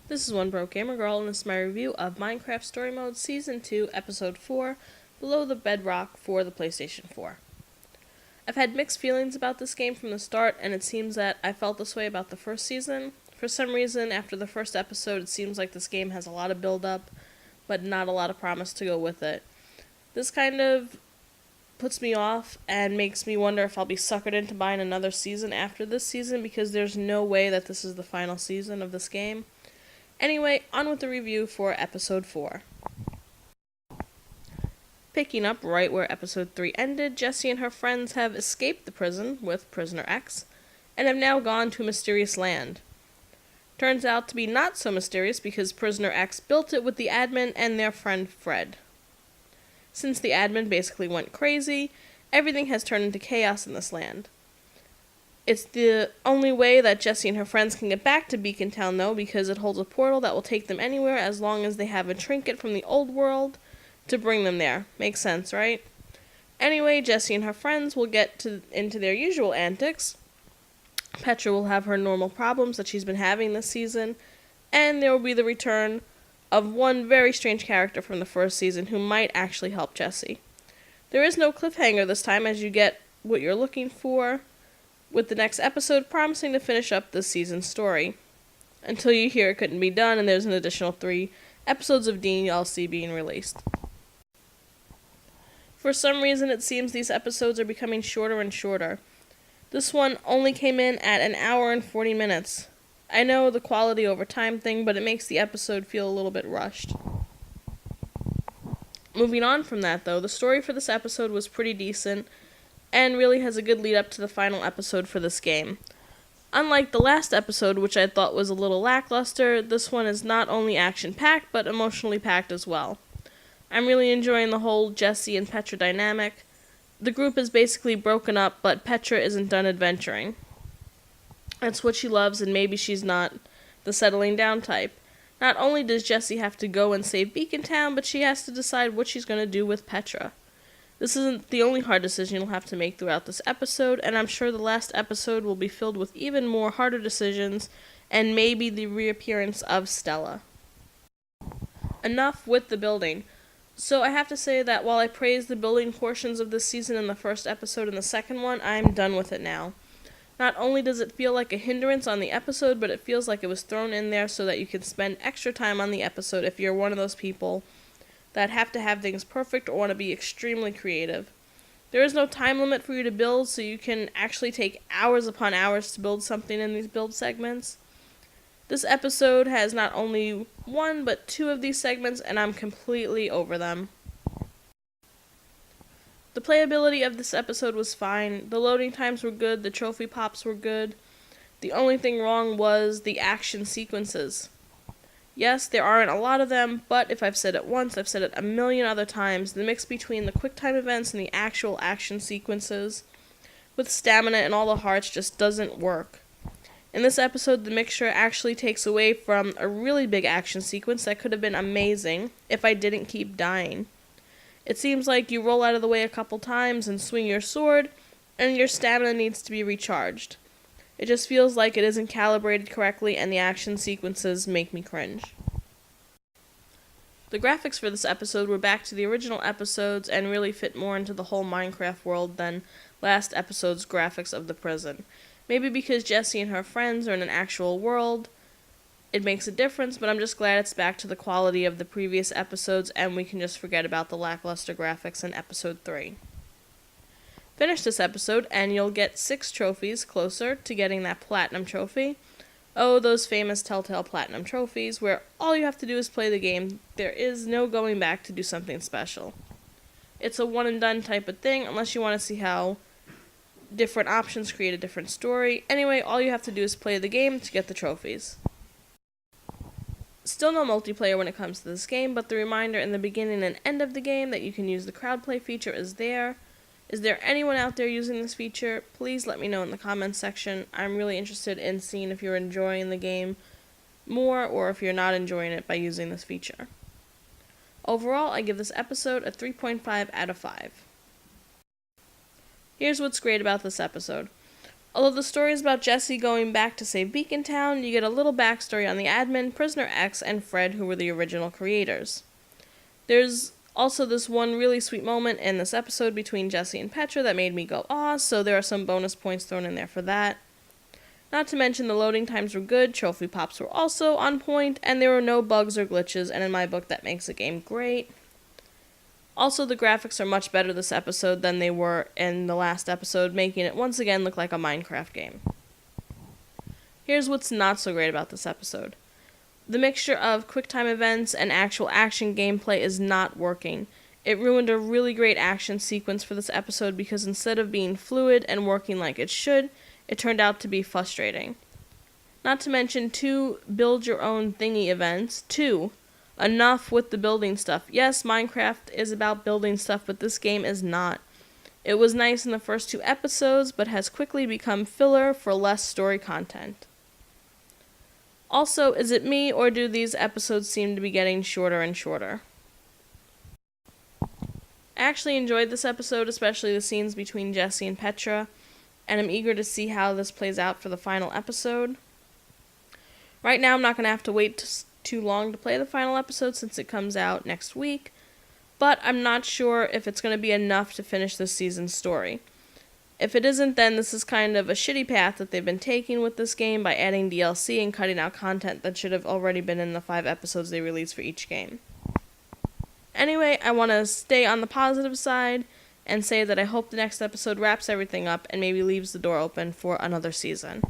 This is One Broke Gamer Girl, and this is my review of Minecraft Story Mode Season 2, Episode 4, Below the Bedrock for the PlayStation 4. I've had mixed feelings about this game from the start, and it seems that I felt this way about the first season. For some reason, after the first episode, it seems like this game has a lot of build-up, but not a lot of promise to go with it. This kind of puts me off and makes me wonder if I'll be suckered into buying another season after this season, because there's no way that this is the final season of this game. Anyway, on with the review for Episode 4. Picking up right where Episode 3 ended, Jessie and her friends have escaped the prison with Prisoner X, and have now gone to a mysterious land. Turns out to be not so mysterious because Prisoner X built it with the admin and their friend Fred. Since the admin basically went crazy, everything has turned into chaos in this land. It's the only way that Jessie and her friends can get back to Beacon Town, though, because it holds a portal that will take them anywhere as long as they have a trinket from the old world to bring them there. Makes sense, right? Anyway, Jessie and her friends will get into their usual antics. Petra will have her normal problems that she's been having this season, and there will be the return of one very strange character from the first season who might actually help Jessie. There is no cliffhanger this time, as you get what you're looking for, with the next episode promising to finish up this season's story, until you hear it couldn't be done and there's an additional 3 episodes of DLC being released. For some reason, it seems these episodes are becoming shorter and shorter. This one only came in at an hour and 40 minutes. I know the quality over time thing, but it makes the episode feel a little bit rushed. Moving on from that, though, the story for this episode was pretty decent, and really has a good lead up to the final episode for this game. Unlike the last episode, which I thought was a little lackluster, this one is not only action-packed, but emotionally packed as well. I'm really enjoying the whole Jessie and Petra dynamic. The group is basically broken up, but Petra isn't done adventuring. That's what she loves, and maybe she's not the settling down type. Not only does Jessie have to go and save Beacon Town, but she has to decide what she's going to do with Petra. This isn't the only hard decision you'll have to make throughout this episode, and I'm sure the last episode will be filled with even more harder decisions, and maybe the reappearance of Stella. Enough with the building. So I have to say that while I praised the building portions of this season in the first episode and the second one, I'm done with it now. Not only does it feel like a hindrance on the episode, but it feels like it was thrown in there so that you can spend extra time on the episode if you're one of those people that have to have things perfect or want to be extremely creative. There is no time limit for you to build, so you can actually take hours upon hours to build something in these build segments. This episode has not only 1, but 2 of these segments, and I'm completely over them. The playability of this episode was fine. The loading times were good, the trophy pops were good. The only thing wrong was the action sequences. Yes, there aren't a lot of them, but if I've said it once, I've said it a million other times. The mix between the QuickTime events and the actual action sequences with stamina and all the hearts just doesn't work. In this episode, the mixture actually takes away from a really big action sequence that could have been amazing if I didn't keep dying. It seems like you roll out of the way a couple times and swing your sword, and your stamina needs to be recharged. It just feels like it isn't calibrated correctly, and the action sequences make me cringe. The graphics for this episode were back to the original episodes and really fit more into the whole Minecraft world than last episode's graphics of the prison. Maybe because Jessie and her friends are in an actual world, it makes a difference, but I'm just glad it's back to the quality of the previous episodes and we can just forget about the lackluster graphics in episode 3. Finish this episode and you'll get 6 trophies closer to getting that platinum trophy. Oh, those famous Telltale platinum trophies where all you have to do is play the game. There is no going back to do something special. It's a one and done type of thing unless you want to see how different options create a different story. Anyway, all you have to do is play the game to get the trophies. Still no multiplayer when it comes to this game, but the reminder in the beginning and end of the game that you can use the crowd play feature is there. Is there anyone out there using this feature? Please let me know in the comments section. I'm really interested in seeing if you're enjoying the game more or if you're not enjoying it by using this feature. Overall, I give this episode a 3.5 out of 5. Here's what's great about this episode. Although the story is about Jesse going back to save Beacon Town, you get a little backstory on the admin, Prisoner X, and Fred, who were the original creators. There's also this one really sweet moment in this episode between Jesse and Petra that made me go, "Aw," so there are some bonus points thrown in there for that. Not to mention the loading times were good, trophy pops were also on point, and there were no bugs or glitches, and in my book that makes the game great. Also, the graphics are much better this episode than they were in the last episode, making it once again look like a Minecraft game. Here's what's not so great about this episode. The mixture of QuickTime events and actual action gameplay is not working. It ruined a really great action sequence for this episode because instead of being fluid and working like it should, it turned out to be frustrating. Not to mention 2 build-your-own-thingy events. 2. Enough with the building stuff. Yes, Minecraft is about building stuff, but this game is not. It was nice in the first 2 episodes, but has quickly become filler for less story content. Also, is it me, or do these episodes seem to be getting shorter and shorter? I actually enjoyed this episode, especially the scenes between Jesse and Petra, and I'm eager to see how this plays out for the final episode. Right now, I'm not going to have to wait too long to play the final episode since it comes out next week, but I'm not sure if it's going to be enough to finish this season's story. If it isn't, then this is kind of a shitty path that they've been taking with this game by adding DLC and cutting out content that should have already been in the 5 episodes they released for each game. Anyway, I want to stay on the positive side and say that I hope the next episode wraps everything up and maybe leaves the door open for another season.